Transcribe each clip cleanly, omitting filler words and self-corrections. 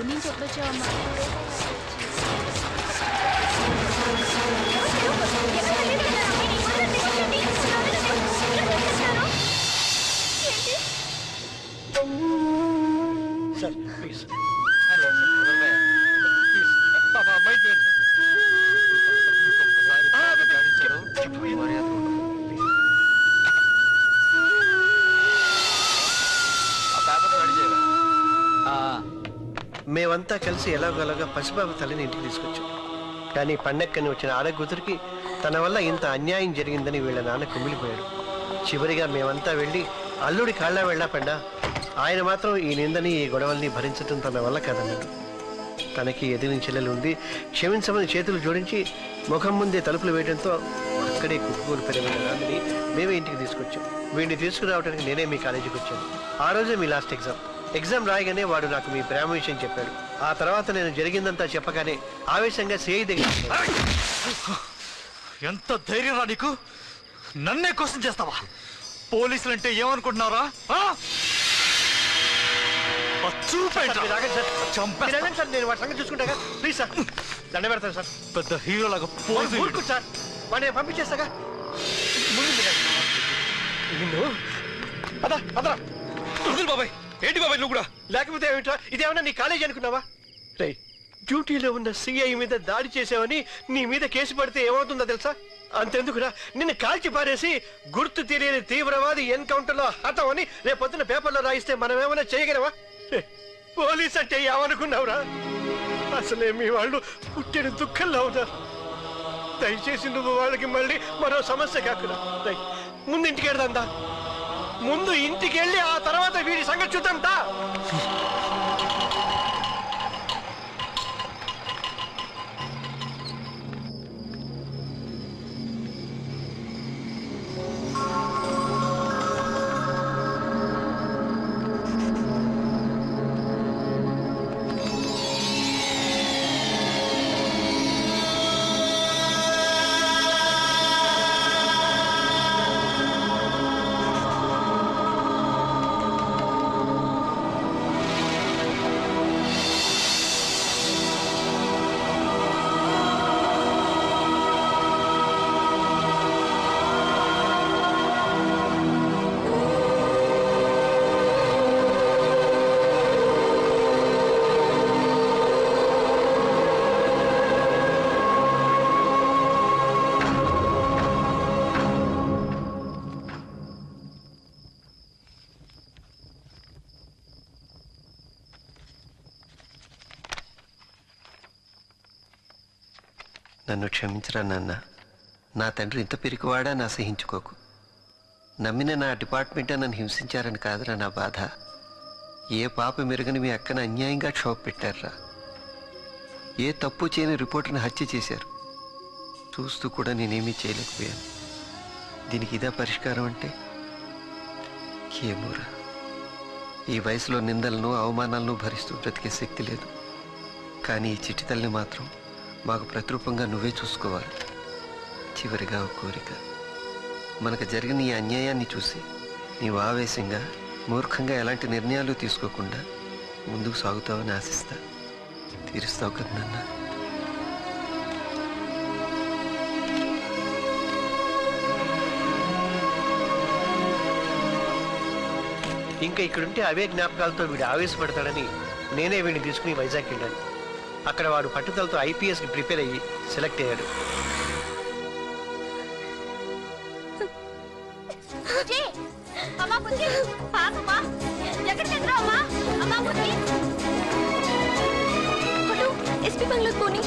ఊరి నుంచి ఎప్పుడొచ్చావమ్మా? Sir please మేమంతా కలిసి ఎలాగోలాగా పసిబాబు తల్లిని ఇంటికి తీసుకొచ్చాం. కానీ పండక్కని వచ్చిన ఆడకూతురికి తన వల్ల ఇంత అన్యాయం జరిగిందని వీళ్ళ నాన్న కుమిలిపోయాడు. చివరిగా మేమంతా వెళ్ళి అల్లుడి కాళ్ళ వెళ్ళా పండా ఆయన మాత్రం ఈ నిందని ఈ గొడవల్ని భరించడం తన వల్ల కాదన్నాడు. తనకి ఎదిరిన చెల్లెలు ఉంది, క్షమించమని చేతులు జోడించి ముఖం ముందే తలుపులు వేయడంతో అక్కడే కుక్కులు పెరిగిన నాన్నని మేమే ఇంటికి తీసుకొచ్చాం. వీడిని తీసుకురావడానికి నేనే మీ కాలేజీకి వచ్చాను. ఆ రోజే మీ లాస్ట్ ఎగ్జామ్ రాయగానే వాడు నాకు మీ ప్రేమ విషయం చెప్పాడు. ఆ తర్వాత నేను జరిగిందంతా చెప్పగానే ఆవేశంగా సిఐ దగ్గర ఎంత ధైర్యం రా నీకు? నన్నే క్వశ్చన్ చేస్తావా? పోలీసులు అంటే ఏమనుకుంటున్నారా? నేను వాడి సంగతి చూసుకుంటాగా. ప్లీజ్ సార్ దండ పెడతాను సార్. పెద్ద హీరో లాగా పోలీసు సార్ వాడిని పంపించేస్తాగా. నిన్ను అదా అదరా బాబాయ్. ఏంటి బాబాయ్ నువ్వు కూడా? లేకపోతే ఏమిట్రా, ఇదేమన్నా నీ కాలేజీ అనుకున్నావా? రే డ్యూటీలో ఉన్న సిఐ మీద దాడి చేసావని నీ మీద కేసు పడితే ఏమవుతుందో తెలుసా? అంతెందుకురా, నిన్ను కాల్చి పారేసి గుర్తు తెలియని తీవ్రవాది ఎన్కౌంటర్ లో హతమని రేపొద్దున పేపర్లో రాయిస్తే మనం ఏమైనా చేయగలవా? పోలీస్ అంటే ఏమనుకున్నావురా? అసలే మీ వాళ్ళు పుట్టిన దుఃఖంలో ఉన్నారు. దయచేసి నువ్వు వాళ్ళకి మళ్ళీ మరో సమస్య కాకురా. ముందు ఇంటికి వెళ్దా, ముందు ఇంటికి వెళ్ళి ఆ తర్వాత వీడి సంగతి చూద్దాంతా. నన్ను క్షమించరా నాన్న. నా తండ్రి ఇంత పిరికివాడా నా సహించుకోకు. నమ్మిన నా డిపార్ట్మెంటే నన్ను హింసించారని కాదురా నా బాధ. ఏ పాప మెరుగని మీ అక్కను అన్యాయంగా క్షోభ పెట్టారా. ఏ తప్పు చేయని రిపోర్టర్ని హత్య చేశారు. చూస్తూ కూడా నేనేమీ చేయలేకపోయాను. దీనికి ఇదే పరిష్కారం అంటే ఏమోరా. ఈ వయసులో నిందలను అవమానాలను భరిస్తూ బ్రతికే శక్తి లేదు. కానీ ఈ చిట్టి తల్లిని మాత్రం మాకు ప్రతిరూపంగా నువ్వే చూసుకోవాలి. చివరిగా ఒక కోరిక, మనకు జరిగిన ఈ అన్యాయాన్ని చూసి నీవు ఆవేశంగా మూర్ఖంగా ఎలాంటి నిర్ణయాలు తీసుకోకుండా ముందుకు సాగుతావని ఆశిస్తా. తీరుస్తావు కదా నాన్న? ఇంకా ఇక్కడుంటే అవే జ్ఞాపకాలతో వీడు ఆవేశపడతాడని నేనే వీడిని తీసుకుని వైజాగ్ వెళ్ళాను. అక్కడ వాడు పట్టుదలతో ఐపీఎస్కి ప్రిపేర్ అయ్యి సెలెక్ట్ అయ్యాడు. ఎస్పీ బంగ్లా పోనీ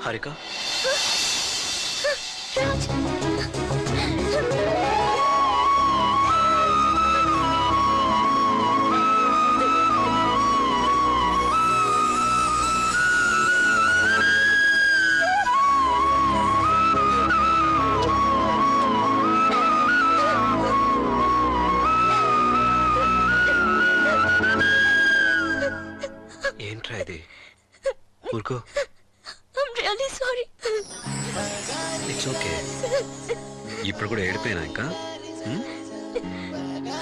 హారిక, ఇది ఊరుకో. I'm really sorry. It's okay. ఇప్పుడు కూడా ఏడిపోయినా ఇంకా?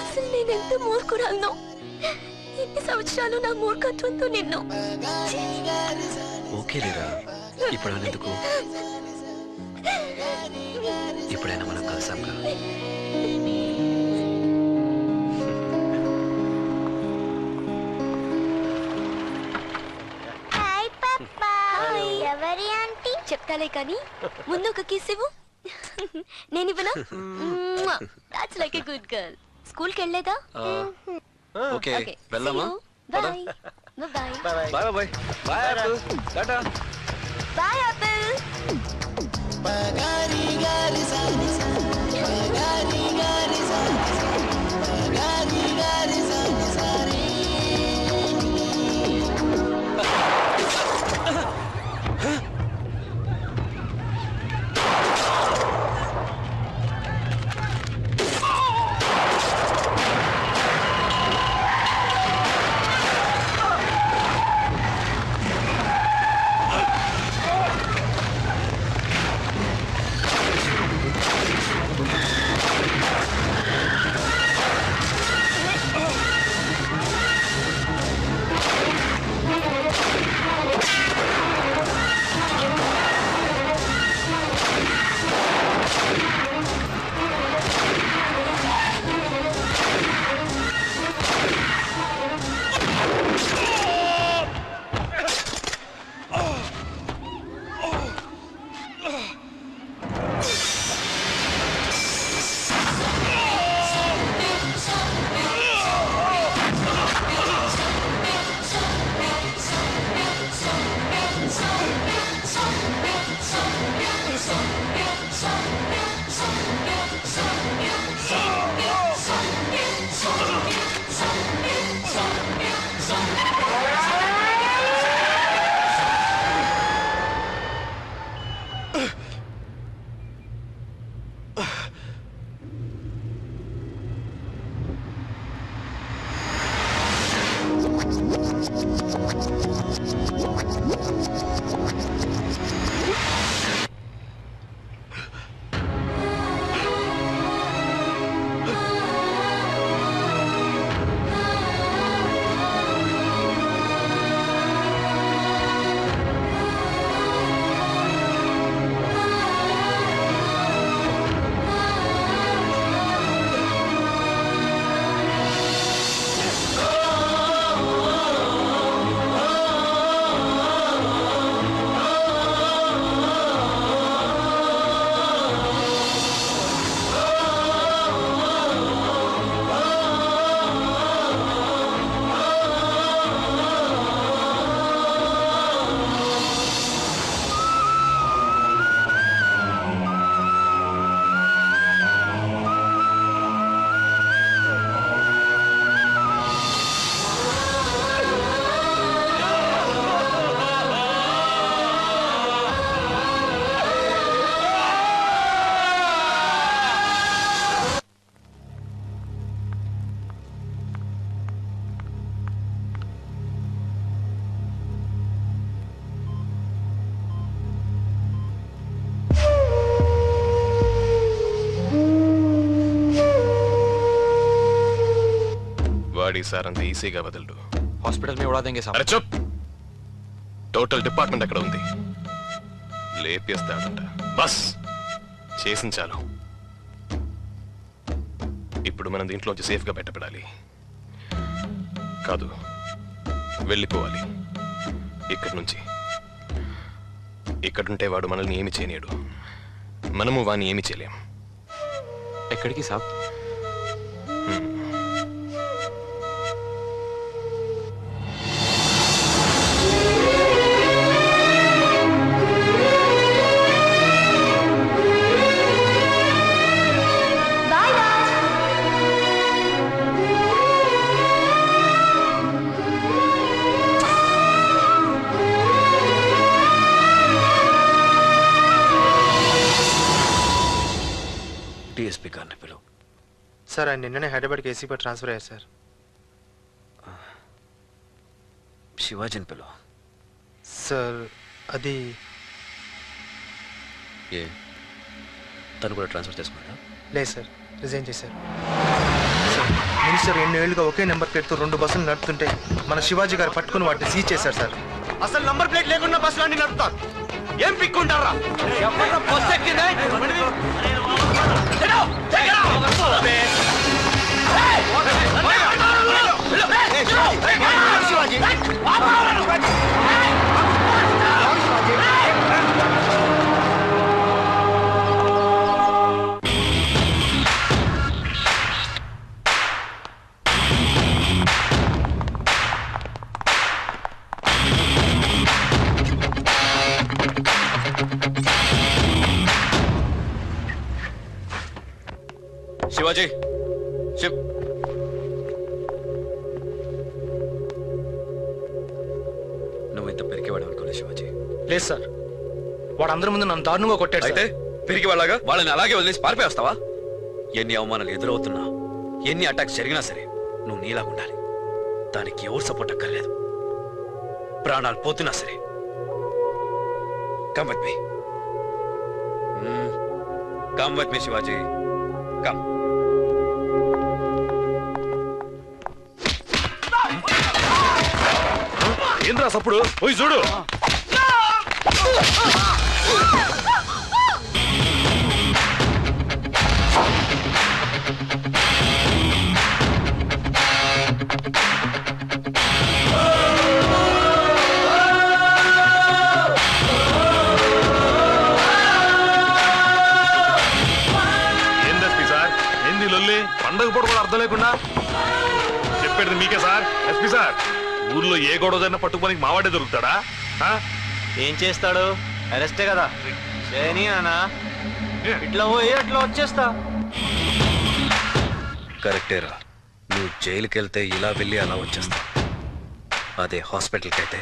అసలు నేను ఎంత మూర్ఖురాలను. ఎన్ని సంవత్సరాలు నా మూర్ఖత్వంతో నిన్ను. ఓకే లేరా, ఇప్పుడు ఎందుకు? ఇప్పుడైనా మనం కలిసాంగా. హాయ్ పాపా. ఎవరి ఆంటీ? చెప్తాలే కానీ ముందు ఒక కిస్ ఇవ్వు. నేను ఇవ్వనా? That's like a good girl. స్కూల్కి వెళ్ళలేదా? ఓకే వెళ్దామా? Bye bye bye bye bye bye apple. Tata. Bye apple. गाड़ी सार अंत ఈజీగా వదలడు. हॉस्पिटल में उड़ा देंगे साहब. अरे चुप. టోటల్ డిపార్ట్మెంట్ అక్కడ ఉంది. లేపేస్తాడంట. బస్ చేసించాలు. ఇప్పుడు మనం దీంట్లోంచి సేఫ్గా బయటపడాలి. కాదు, వెళ్ళిపోవాలి ఇక్కడి నుంచి. ఇక్కడుంటే వాడు మనల్ని ఏమి చేయలేడు, మనము వాడిని ఏమి చేయలేం. ఎక్కడికి సాబ్? डीएसपी गाने पिलो. सर ఆయన నిన్ననే హైదరాబాద్ కేసీ पर ట్రాన్స్ఫర్ అయ్యారు సార్. शिवाजी पिलो. సార్ అది ఏ తను కూడా ట్రాన్స్ఫర్ చేసుకున్నాడా? లేదు సార్, రిజైన్ చేశారు. సార్ మినిస్టర్ ఎన్నేళ్లుగా ఒకే నెంబర్ ప్లేట్తో 2 బస్సులు నడుపుతుంటే మన శివాజీ గారు పట్టుకుని వాటిని సీజ్ చేశారు సార్. అసలు నంబర్ ప్లేట్ లేకుండా బస్సులు అన్ని నడుపుతారు. ఏం పిక్కుంటారా? శివాజీ, శివ్ నువ్వు ఇంత పెరికేవాడు అనుకోలేదు శివాజీ. లేదు సార్, వాడు అందరి ముందు నన్ను దారుణంగా కొట్టాడు. అయితే పెరిగి వాళ్ళగా వాళ్ళని అలాగే వదిలేసి పారిపోయేస్తావా? ఎన్ని అవమానాలు ఎదురవుతున్నా, ఎన్ని అటాక్స్ జరిగినా సరే నువ్వు నీలాగా ఉండాలి. దానికి ఎవరు సపోర్ట్ అక్కర్లేదు. ప్రాణాలు పోతున్నా సరే. Come with me, come with me Shivaji, come. ఏంద్రా సప్పుడు? పోయి చూడు. ఏంది సార్, ఏంది లొల్లి? పండగ పూట కూడా అర్థం లేకుండా చెప్పేది మీకే సార్. ఎస్పీ సార్, ఊర్లో ఏ గొడవదైనా పట్టుకోనికి మావాడే దొరుకుతాడా? ఏం చేస్తాడు? అరెస్టే కదా. చేయని అన్నా, ఇట్లా పోయి అట్లా వచ్చేస్తా. కరెక్టేరా, నువ్వు జైలుకి వెళ్తే ఇలా వెళ్ళి అలా వచ్చేస్తా. అదే హాస్పిటల్కి అయితే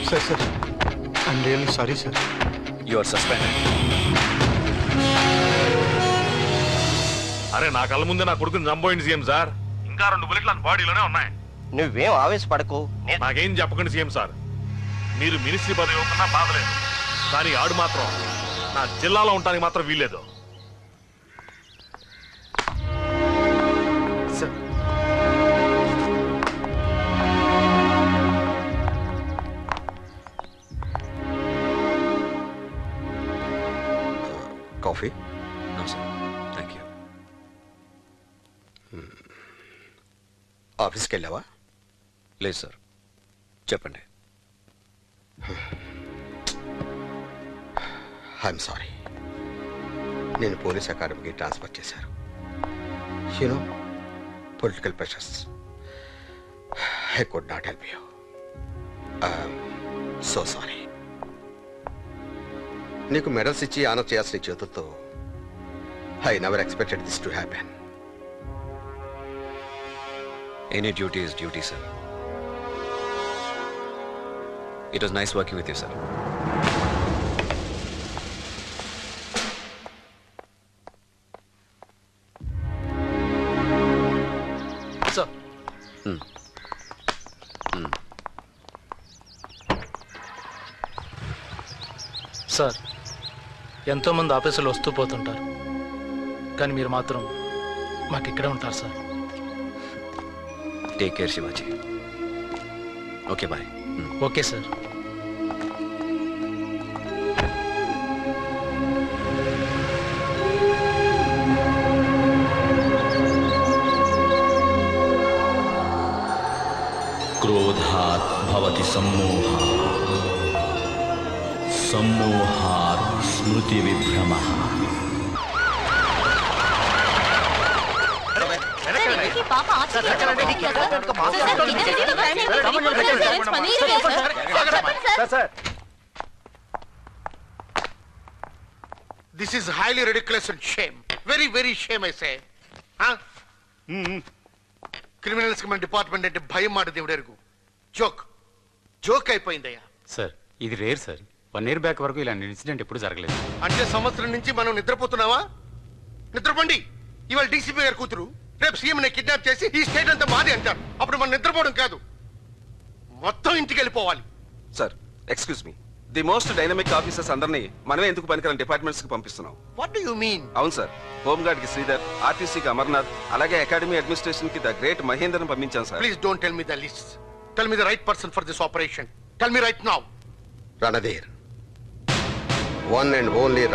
sir sir, I'm really sorry sir. You are suspended. అరే నా కళ్ళ ముందే నా కొడుకుని చంపోయింది సీఎం సార్. ఇంకా 2 బుల్లెట్లు నా బాడీలోనే ఉన్నాయి. నువ్వేం ఆవేశపడకు. నాకేం చెప్పకండి సీఎం సార్. మీరు మినిస్ట్రీ పదవి ఇవ్వకున్నా బాధలేదు, కానీ ఆడు మాత్రం నా జిల్లాలో ఉండడానికి మాత్రం వీల్లేదు. Sir coffee? No sir, thank you. ఆఫీస్కి వెళ్ళావా? లేదు సార్, చెప్పండి. I'm sorry. నేను పోలీస్ అకాడమీకి ట్రాన్స్ఫర్ చేశారు. You know, political pressures. I could not help you. So sorry. నీకు మెడల్స్ ఇచ్చి ఆనర్ చేయాల్సిన చేతులతో I never expected this to happen. Any duty is duty, sir. It was nice working with you, sir. Sir, sir, ఎంతోమంది ఆఫీసులు వస్తూ పోతుంటారు, కానీ మీరు మాత్రం మాకు ఇక్కడే ఉంటారు sir. Take care, Shivaji. Okay, bye. Okay sir. క్రోధాత్ భవతి సమ్మోహః, సమ్మోహాత్ స్మృతి విభ్రమః. పాప this is highly ridiculous and shame. Very very shame I say. Criminals కి మన డిపార్ట్మెంట్ అంటే భయం మాట దేవుడెరుగు. జోక్ జోక్ అయిపోయిందయ్యా. సార్ ఇది రేర్ సార్. 1 year బ్యాక్ వరకు ఇలాంటి ఇన్సిడెంట్ ఎప్పుడు జరగలేదు. అంటే సంవత్సరం నుంచి మనం నిద్రపోతున్నావా? నిద్రపోండి. ఇవాళ డీసీపీ గారు కూతురు రేపు సీఎం ని కిడ్నాప్ చేసి ఈ స్టేట్ అంతా మాది అంటారు. అప్పుడు మనం నిద్రపోవడం కాదు, మొత్తం ఇంటికి వెళ్ళిపోవాలి. Sir excuse me, the most dynamic officers అందరినీ మనమే ఎందుకు పనికిరాని డిపార్ట్మెంట్స్ కి పంపిస్తున్నాం. What do you mean? అవును సార్, హోంగార్డ్ కి శ్రీధర్, ఆర్టీసీకి అమర్నాథ్, అలాగే అకాడమీ అడ్మినిస్ట్రేషన్ కి ద గ్రేట్ మహేందర్ని పంపించాం sir. Please don't tell me the list. Tell me the right person for this operation. Tell me right now. Randhir, one and only